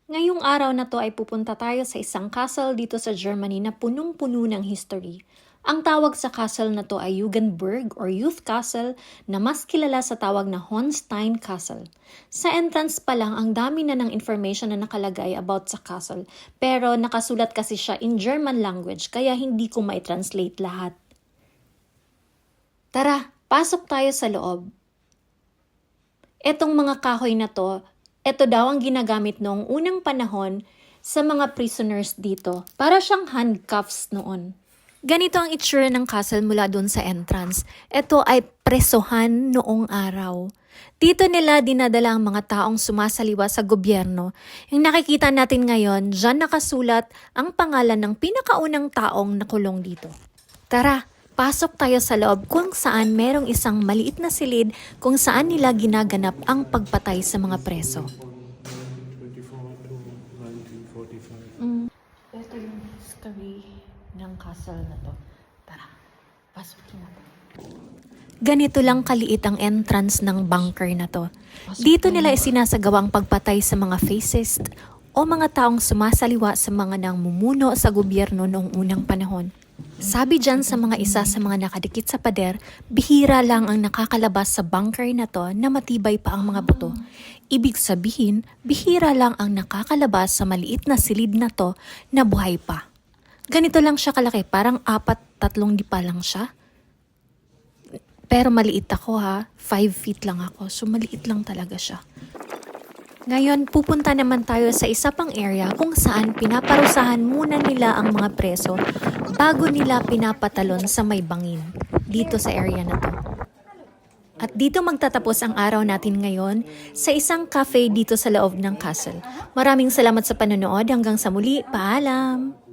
Ngayong araw na to ay pupunta tayo sa isang castle dito sa Germany na punong-puno ng history. Ang tawag sa castle na to ay Jugendburg or Youth Castle na mas kilala sa tawag na Honstein Castle. Sa entrance pa lang ang dami na ng information na nakalagay about sa castle pero nakasulat kasi siya in German language kaya hindi ko mai-translate lahat. Tara, pasok tayo sa loob. Etong mga kahoy na to, ito daw ang ginagamit noong unang panahon sa mga prisoners dito. Para siyang handcuffs noon. Ganito ang itsura ng castle mula doon sa entrance. Ito ay presohan noong araw. Dito nila dinadala ang mga taong sumasaliwa sa gobyerno. Yung nakikita natin ngayon, dyan nakasulat ang pangalan ng pinakaunang taong nakulong dito. Tara! Pasok tayo sa loob kung saan merong isang maliit na silid kung saan nila ginaganap ang pagpatay sa mga preso. 1924 to 1945. Ito yung history ng castle na to. Tara, pasukin natin. Ganito lang kaliit ang entrance ng bunker na to. Dito nila isinasagawa ang pagpatay sa mga fascist o mga taong sumasaliwa sa mga namumuno sa gobyerno noong unang panahon. Sabi dyan sa mga isa sa mga nakadikit sa pader, bihira lang ang nakakalabas sa bunker na to na matibay pa ang mga buto. Ibig sabihin, bihira lang ang nakakalabas sa maliit na silid na to na buhay pa. Ganito lang siya kalaki, parang 4-3 dipa lang siya. Pero maliit ako 5 feet lang ako, so maliit lang talaga siya. Ngayon, pupunta naman tayo sa isa pang area kung saan pinaparusahan muna nila ang mga preso bago nila pinapatalon sa may bangin dito sa area na to. At dito magtatapos ang araw natin ngayon sa isang cafe dito sa loob ng castle. Maraming salamat sa panonood. Hanggang sa muli. Paalam!